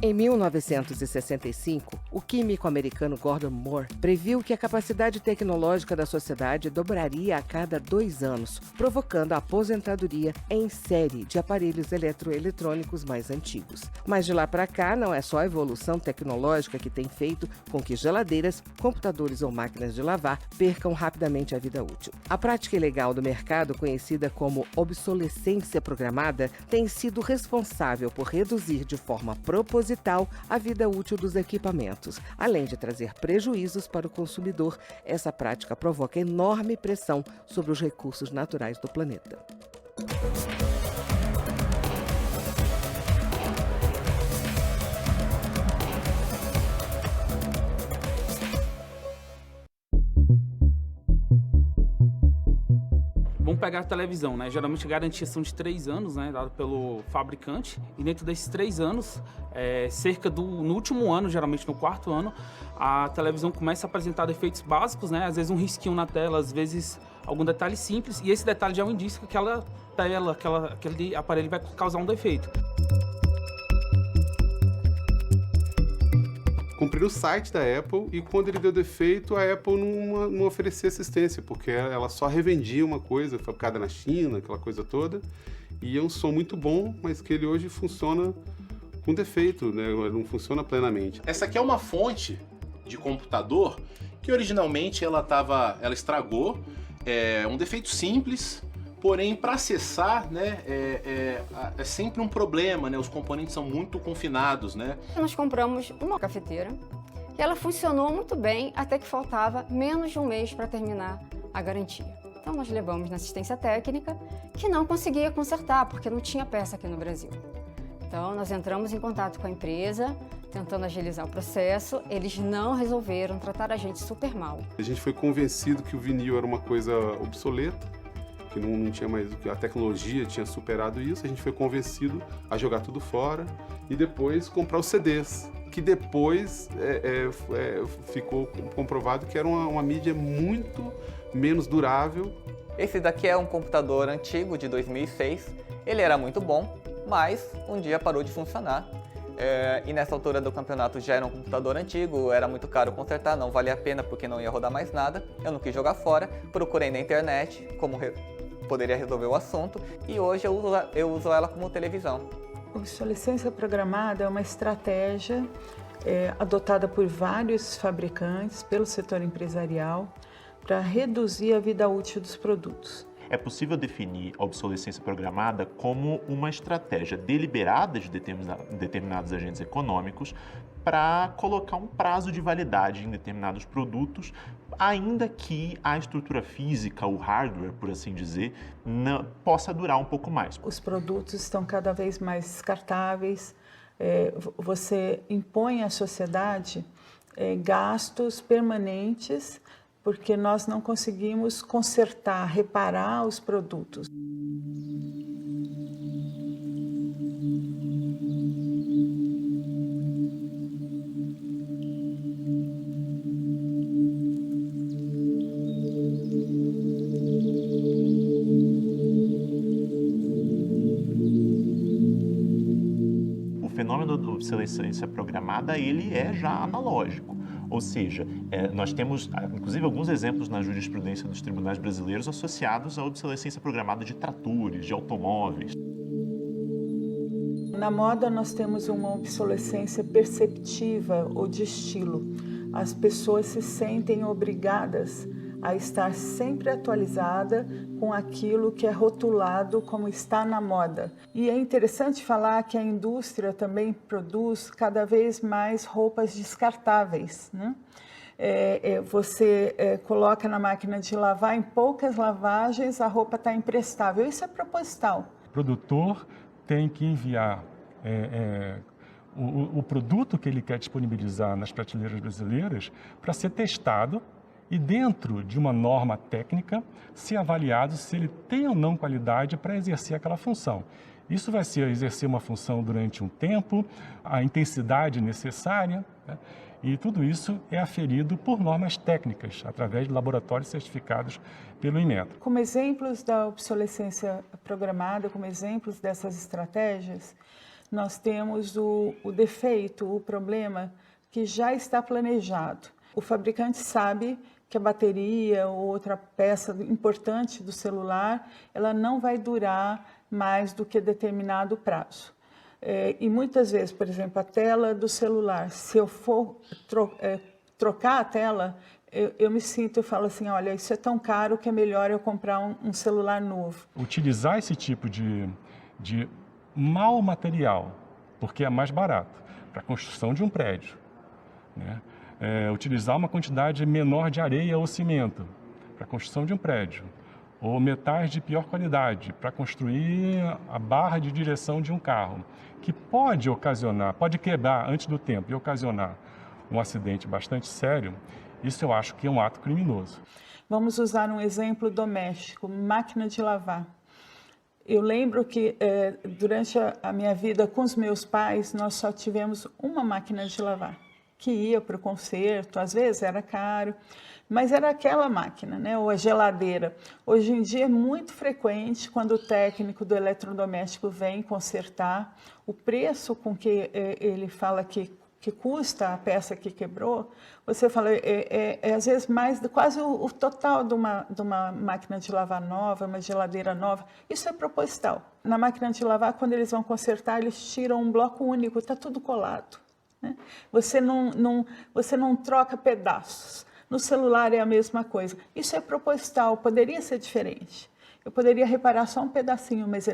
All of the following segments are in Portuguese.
Em 1965, o químico americano Gordon Moore previu que a capacidade tecnológica da sociedade dobraria a cada 2 anos, provocando a aposentadoria em série de aparelhos eletroeletrônicos mais antigos. Mas de lá para cá, não é só a evolução tecnológica que tem feito com que geladeiras, computadores ou máquinas de lavar percam rapidamente a vida útil. A prática ilegal do mercado, conhecida como obsolescência programada, tem sido responsável por reduzir de forma proposital a vida útil dos equipamentos. Além de trazer prejuízos para o consumidor, essa prática provoca enorme pressão sobre os recursos naturais do planeta. Vamos pegar a televisão, né? Geralmente a garantia são de 3 anos, né? Dada pelo fabricante. E dentro desses 3 anos, no último ano, geralmente no 4º ano, a televisão começa a apresentar defeitos básicos, né? Às vezes um risquinho na tela, às vezes algum detalhe simples. E esse detalhe já é um indício que aquela tela, aquele aparelho vai causar um defeito. Comprei no site da Apple e quando ele deu defeito, a Apple não oferecia assistência, porque ela só revendia uma coisa fabricada na China, aquela coisa toda, e é um som muito bom, mas que ele hoje funciona com defeito, né? Não funciona plenamente. Essa aqui é uma fonte de computador que originalmente ela estragou, um defeito simples. Porém, para acessar, né, é sempre um problema, né? Os componentes são muito confinados, né? Nós compramos uma cafeteira e ela funcionou muito bem até que faltava menos de um mês para terminar a garantia. Então nós levamos na assistência técnica que não conseguia consertar porque não tinha peça aqui no Brasil. Então nós entramos em contato com a empresa, tentando agilizar o processo, eles não resolveram, trataram a gente super mal. A gente foi convencido que o vinil era uma coisa obsoleta, que não tinha mais, a tecnologia tinha superado isso, a gente foi convencido a jogar tudo fora e depois comprar os CDs, que depois ficou comprovado que era uma mídia muito menos durável. Esse daqui é um computador antigo de 2006, ele era muito bom, mas um dia parou de funcionar. E nessa altura do campeonato já era um computador antigo, era muito caro consertar, não valia a pena porque não ia rodar mais nada. Eu não quis jogar fora, procurei na internet como poderia resolver o assunto e hoje eu uso ela como televisão. Obsolescência programada é uma estratégia adotada por vários fabricantes, pelo setor empresarial, para reduzir a vida útil dos produtos. É possível definir a obsolescência programada como uma estratégia deliberada de determinados agentes econômicos para colocar um prazo de validade em determinados produtos, ainda que a estrutura física, o hardware, por assim dizer, possa durar um pouco mais. Os produtos estão cada vez mais descartáveis, você impõe à sociedade gastos permanentes porque nós não conseguimos consertar, reparar os produtos. O fenômeno da obsolescência programada, ele é já analógico. Ou seja, nós temos, inclusive, alguns exemplos na jurisprudência dos tribunais brasileiros associados à obsolescência programada de tratores, de automóveis. Na moda, nós temos uma obsolescência perceptiva ou de estilo. As pessoas se sentem obrigadas a estar sempre atualizada com aquilo que é rotulado como está na moda. E é interessante falar que a indústria também produz cada vez mais roupas descartáveis, né? Você coloca na máquina de lavar, em poucas lavagens a roupa está imprestável. Isso é proposital. O produtor tem que enviar o produto que ele quer disponibilizar nas prateleiras brasileiras para ser testado e dentro de uma norma técnica ser avaliado se ele tem ou não qualidade para exercer aquela função. Isso vai ser exercer uma função durante um tempo, a intensidade necessária, né? E tudo isso é aferido por normas técnicas, através de laboratórios certificados pelo Inmetro. Como exemplos da obsolescência programada, como exemplos dessas estratégias, nós temos o defeito, o problema que já está planejado. O fabricante sabe que a bateria ou outra peça importante do celular, ela não vai durar mais do que determinado prazo. E muitas vezes, por exemplo, a tela do celular, se eu for trocar a tela, eu me sinto, eu falo assim, olha, isso é tão caro que é melhor eu comprar um celular novo. Utilizar esse tipo de mau material, porque é mais barato, para a construção de um prédio, né? Utilizar uma quantidade menor de areia ou cimento para a construção de um prédio, ou metais de pior qualidade para construir a barra de direção de um carro, que pode quebrar antes do tempo e ocasionar um acidente bastante sério, isso eu acho que é um ato criminoso. Vamos usar um exemplo doméstico, máquina de lavar. Eu lembro que durante a minha vida com os meus pais, nós só tivemos uma máquina de lavar, que ia para o concerto, às vezes era caro, mas era aquela máquina, né? Ou a geladeira. Hoje em dia é muito frequente, quando o técnico do eletrodoméstico vem consertar, o preço com que ele fala que custa a peça que quebrou, você fala, às vezes mais, quase o total de uma máquina de lavar nova, uma geladeira nova, isso é proposital. Na máquina de lavar, quando eles vão consertar, eles tiram um bloco único, está tudo colado, né? Você não troca pedaços. No celular é a mesma coisa. Isso é proposital, poderia ser diferente. Eu poderia reparar só um pedacinho, mas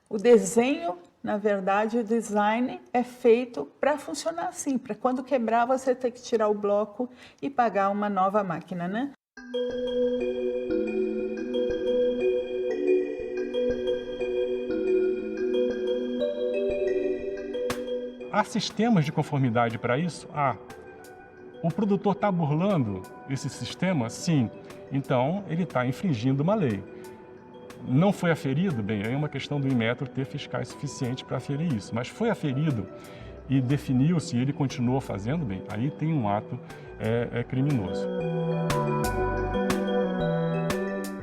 o desenho, na verdade, o design é feito para funcionar assim, para quando quebrar você ter que tirar o bloco e pagar uma nova máquina, né? Há sistemas de conformidade para isso? O produtor está burlando esse sistema? Sim. Então, ele está infringindo uma lei. Não foi aferido? Bem, é uma questão do Inmetro ter fiscais suficientes para aferir isso. Mas foi aferido e definiu-se e ele continuou fazendo, bem, aí tem um ato criminoso.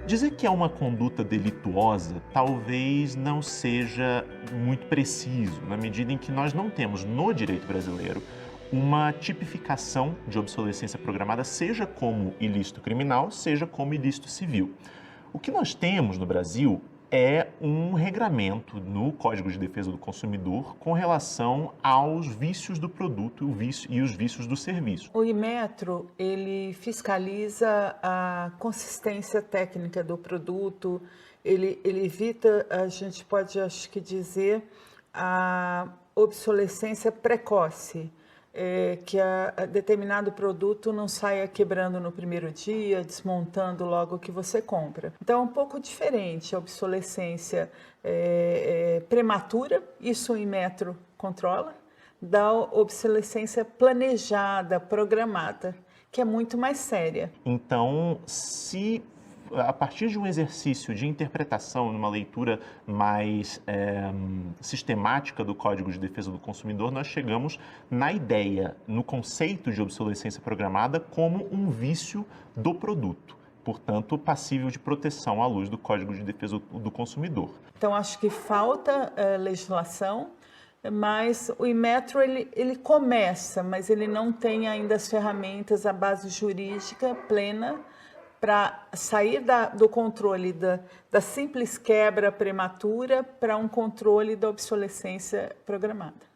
Dizer que é uma conduta delituosa talvez não seja muito preciso, na medida em que nós não temos no direito brasileiro uma tipificação de obsolescência programada, seja como ilícito criminal, seja como ilícito civil. O que nós temos no Brasil é um regramento no Código de Defesa do Consumidor com relação aos vícios do produto e os vícios do serviço. O Inmetro, ele fiscaliza a consistência técnica do produto, ele evita, a gente pode, acho que dizer, a obsolescência precoce. Que determinado produto não saia quebrando no primeiro dia, desmontando logo que você compra. Então é um pouco diferente a obsolescência prematura, isso o Inmetro controla, da obsolescência planejada, programada, que é muito mais séria. Então, se a partir de um exercício de interpretação, numa leitura mais sistemática do Código de Defesa do Consumidor, nós chegamos na ideia, no conceito de obsolescência programada como um vício do produto, portanto, passível de proteção à luz do Código de Defesa do Consumidor. Então, acho que falta legislação, mas o Inmetro ele começa, mas ele não tem ainda as ferramentas, a base jurídica plena para sair do controle da simples quebra prematura para um controle da obsolescência programada.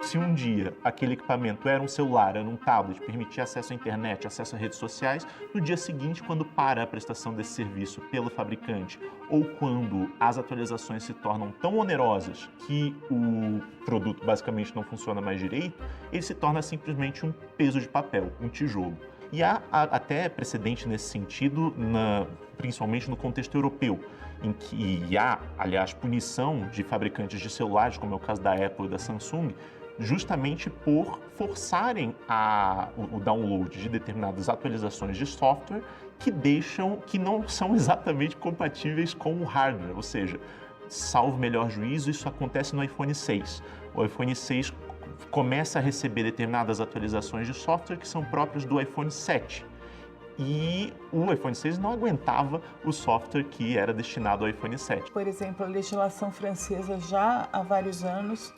Se um dia aquele equipamento era um celular, era um tablet, permitia acesso à internet, acesso a redes sociais, no dia seguinte, quando para a prestação desse serviço pelo fabricante ou quando as atualizações se tornam tão onerosas que o produto basicamente não funciona mais direito, ele se torna simplesmente um peso de papel, um tijolo. E há até precedente nesse sentido, principalmente no contexto europeu, em que há, aliás, punição de fabricantes de celulares, como é o caso da Apple e da Samsung, justamente por forçarem o download de determinadas atualizações de software que não são exatamente compatíveis com o hardware, ou seja, salvo melhor juízo, isso acontece no iPhone 6. O iPhone 6 começa a receber determinadas atualizações de software que são próprias do iPhone 7. e o iPhone 6 não aguentava o software que era destinado ao iPhone 7. Por exemplo, a legislação francesa já há vários anos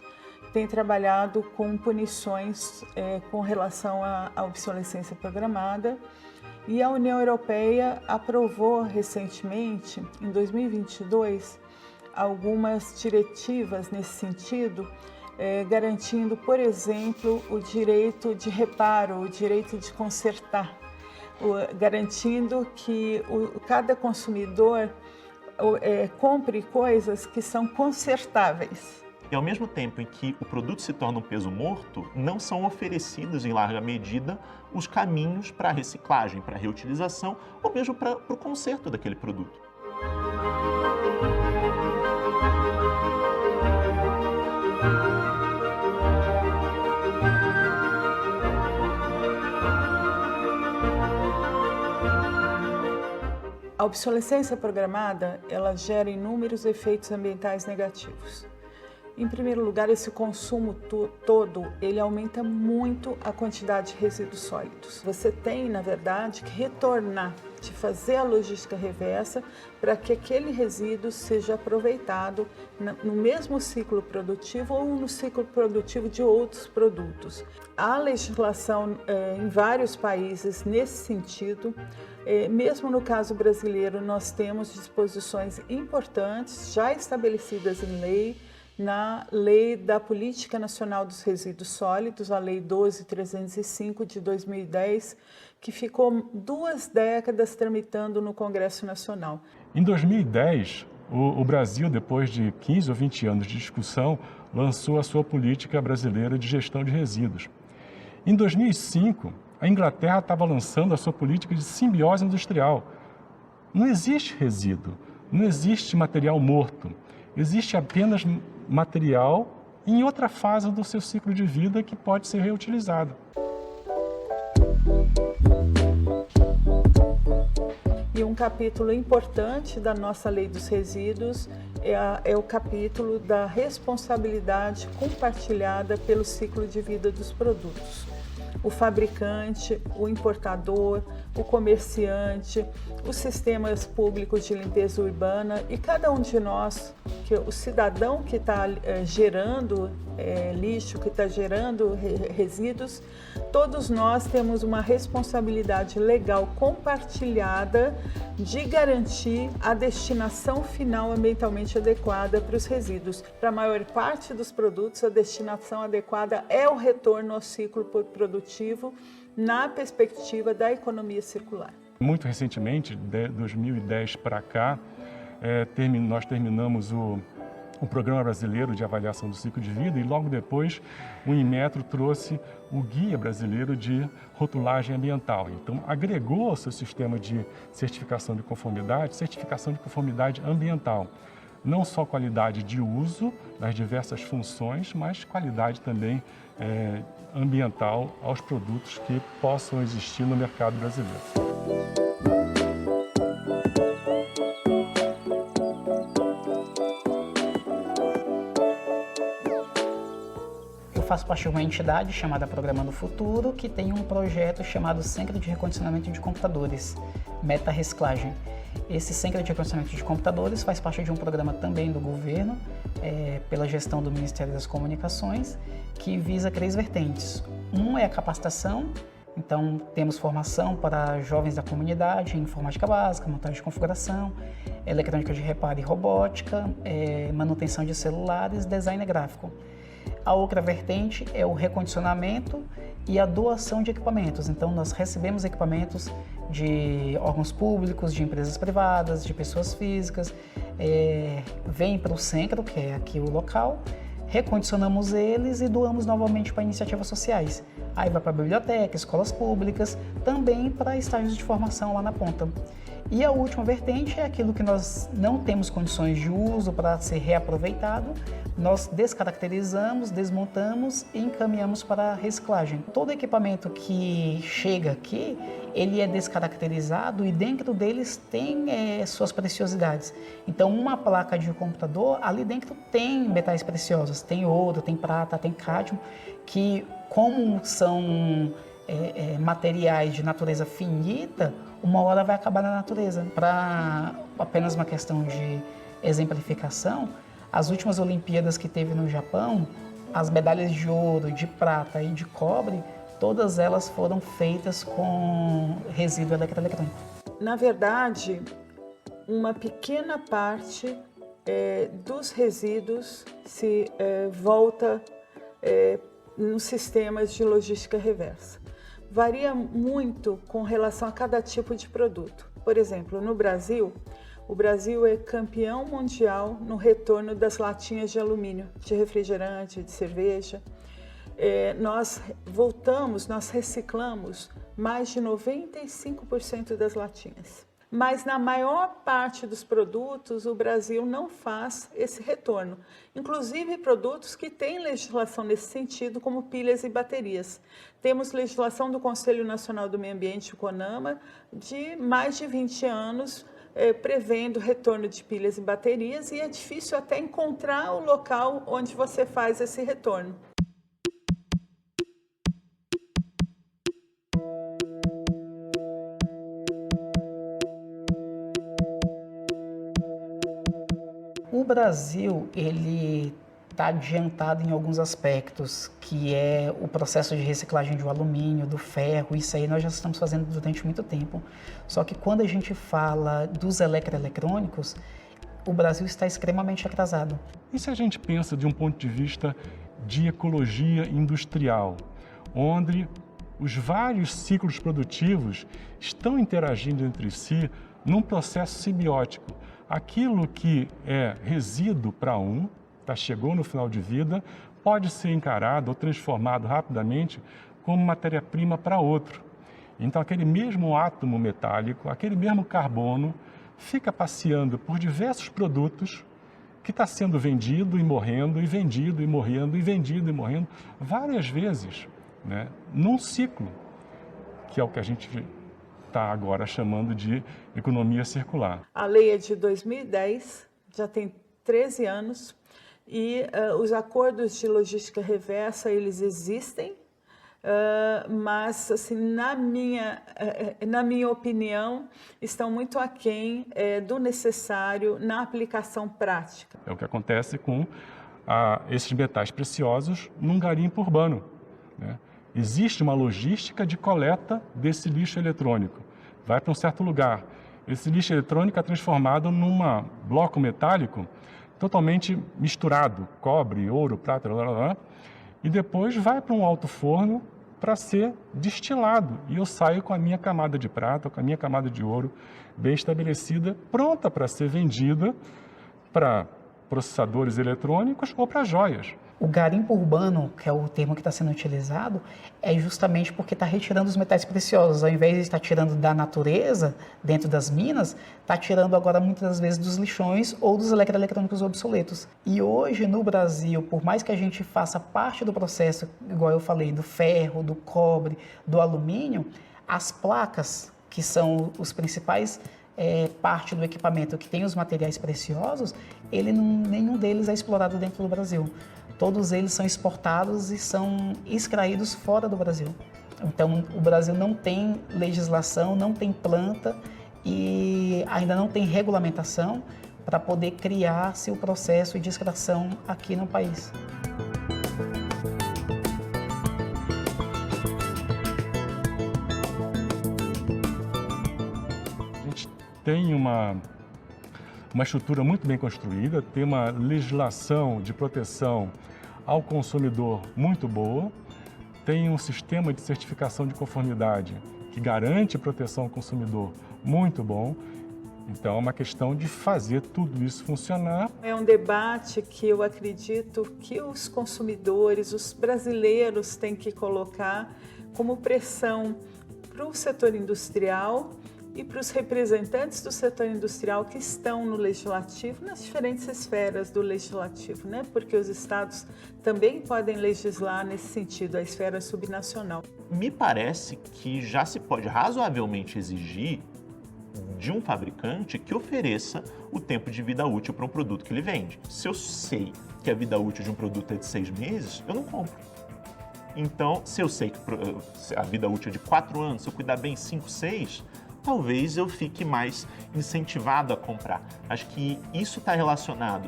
tem trabalhado com punições com relação à obsolescência programada, e a União Europeia aprovou recentemente, em 2022, algumas diretivas nesse sentido, garantindo, por exemplo, o direito de reparo, o direito de consertar, garantindo que cada consumidor compre coisas que são consertáveis. E ao mesmo tempo em que o produto se torna um peso morto, não são oferecidos em larga medida os caminhos para a reciclagem, para a reutilização ou mesmo para o conserto daquele produto. A obsolescência programada, ela gera inúmeros efeitos ambientais negativos. Em primeiro lugar, esse consumo todo, ele aumenta muito a quantidade de resíduos sólidos. Você tem, na verdade, que retornar, de fazer a logística reversa para que aquele resíduo seja aproveitado no mesmo ciclo produtivo ou no ciclo produtivo de outros produtos. Há legislação em vários países nesse sentido. Mesmo no caso brasileiro, nós temos disposições importantes já estabelecidas em lei, na Lei da Política Nacional dos Resíduos Sólidos, a Lei 12.305 de 2010, que ficou 2 décadas tramitando no Congresso Nacional. Em 2010, o Brasil, depois de 15 ou 20 anos de discussão, lançou a sua política brasileira de gestão de resíduos. Em 2005, a Inglaterra estava lançando a sua política de simbiose industrial. Não existe resíduo, não existe material morto, existe apenas material em outra fase do seu ciclo de vida que pode ser reutilizado. E um capítulo importante da nossa Lei dos Resíduos é o capítulo da responsabilidade compartilhada pelo ciclo de vida dos produtos. O fabricante, o importador, o comerciante, os sistemas públicos de limpeza urbana e cada um de nós, o cidadão que está gerando lixo, que está gerando resíduos, todos nós temos uma responsabilidade legal compartilhada de garantir a destinação final ambientalmente adequada para os resíduos. Para a maior parte dos produtos, a destinação adequada é o retorno ao ciclo produtivo na perspectiva da economia circular. Muito recentemente, de 2010 para cá, nós terminamos o Programa Brasileiro de Avaliação do Ciclo de Vida e logo depois o Inmetro trouxe o Guia Brasileiro de Rotulagem Ambiental. Então, agregou ao seu sistema de certificação de conformidade ambiental. Não só qualidade de uso das diversas funções, mas qualidade também ambiental aos produtos que possam existir no mercado brasileiro. Eu faço parte de uma entidade chamada Programando Futuro, que tem um projeto chamado Centro de Recondicionamento de Computadores, Meta Reciclagem. Esse Centro de Recondicionamento de Computadores faz parte de um programa também do governo, pela gestão do Ministério das Comunicações, que visa 3 vertentes. Um é a capacitação, então temos formação para jovens da comunidade em informática básica, montagem de configuração, eletrônica de reparo e robótica, manutenção de celulares, design gráfico. A outra vertente é o recondicionamento e a doação de equipamentos. Então, nós recebemos equipamentos de órgãos públicos, de empresas privadas, de pessoas físicas, vêm para o centro, que é aqui o local, recondicionamos eles e doamos novamente para iniciativas sociais. Aí vai para a biblioteca, escolas públicas, também para estágios de formação lá na ponta. E a última vertente é aquilo que nós não temos condições de uso para ser reaproveitado, nós descaracterizamos, desmontamos e encaminhamos para a reciclagem. Todo equipamento que chega aqui, ele é descaracterizado e dentro deles tem suas preciosidades. Então, uma placa de computador, ali dentro tem metais preciosos, tem ouro, tem prata, tem cádmio, que como são materiais de natureza finita, uma hora vai acabar na natureza. Para apenas uma questão de exemplificação, as últimas Olimpíadas que teve no Japão, as medalhas de ouro, de prata e de cobre, todas elas foram feitas com resíduo eletroeletrônico. Na verdade, uma pequena parte dos resíduos se volta nos sistemas de logística reversa. Varia muito com relação a cada tipo de produto. Por exemplo, no Brasil, o Brasil é campeão mundial no retorno das latinhas de alumínio, de refrigerante, de cerveja. Nós reciclamos mais de 95% das latinhas. Mas na maior parte dos produtos, o Brasil não faz esse retorno. Inclusive produtos que têm legislação nesse sentido, como pilhas e baterias. Temos legislação do Conselho Nacional do Meio Ambiente, o CONAMA, de mais de 20 anos, prevendo retorno de pilhas e baterias, e é difícil até encontrar o local onde você faz esse retorno. O Brasil, ele está adiantado em alguns aspectos, que é o processo de reciclagem do alumínio, do ferro. Isso aí nós já estamos fazendo durante muito tempo. Só que quando a gente fala dos eletroeletrônicos, o Brasil está extremamente atrasado. E se a gente pensa de um ponto de vista de ecologia industrial, onde os vários ciclos produtivos estão interagindo entre si num processo simbiótico? Aquilo que é resíduo para chegou no final de vida, pode ser encarado ou transformado rapidamente como matéria-prima para outro. Então, aquele mesmo átomo metálico, aquele mesmo carbono, fica passeando por diversos produtos que está sendo vendido e morrendo, e vendido e morrendo, e vendido e morrendo, várias vezes, né, num ciclo, que é o que a gente está agora chamando de economia circular. A lei é de 2010, já tem 13 anos, e os acordos de logística reversa, eles existem, mas, assim, na minha opinião, estão muito aquém do necessário na aplicação prática. É o que acontece com esses metais preciosos num garimpo urbano, né? Existe uma logística de coleta desse lixo eletrônico. Vai para um certo lugar. Esse lixo eletrônico é transformado num bloco metálico totalmente misturado, cobre, ouro, prata, e depois vai para um alto forno para ser destilado. E eu saio com a minha camada de prata, com a minha camada de ouro bem estabelecida, pronta para ser vendida para processadores eletrônicos ou para joias. O garimpo urbano, que é o termo que está sendo utilizado, é justamente porque está retirando os metais preciosos. Ao invés de estar tirando da natureza, dentro das minas, está tirando agora muitas das vezes dos lixões ou dos eletroeletrônicos obsoletos. E hoje no Brasil, por mais que a gente faça parte do processo, igual eu falei, do ferro, do cobre, do alumínio, as placas, que são os principais parte do equipamento que tem os materiais preciosos, nenhum deles é explorado dentro do Brasil. Todos eles são exportados e são extraídos fora do Brasil. Então, o Brasil não tem legislação, não tem planta e ainda não tem regulamentação para poder criar-se o processo de extração aqui no país. A gente tem uma estrutura muito bem construída, tem uma legislação de proteção ao consumidor muito boa, tem um sistema de certificação de conformidade que garante proteção ao consumidor muito bom. Então, é uma questão de fazer tudo isso funcionar. É um debate que eu acredito que os consumidores, os brasileiros, têm que colocar como pressão para o setor industrial e para os representantes do setor industrial que estão no legislativo, nas diferentes esferas do legislativo, né? Porque os estados também podem legislar nesse sentido, a esfera subnacional. Me parece que já se pode razoavelmente exigir de um fabricante que ofereça o tempo de vida útil para um produto que ele vende. Se eu sei que a vida útil de um produto é de 6 meses, eu não compro. Então, se eu sei que a vida útil é de 4 anos, se eu cuidar bem 5, 6, talvez eu fique mais incentivado a comprar. Acho que isso está relacionado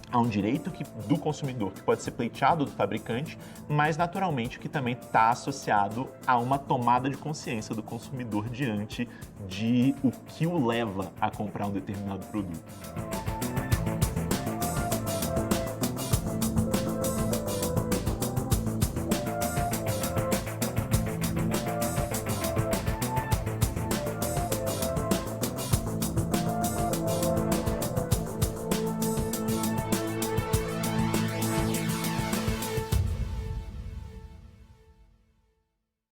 a um direito do consumidor que pode ser pleiteado do fabricante, mas naturalmente que também está associado a uma tomada de consciência do consumidor diante de o que o leva a comprar um determinado produto.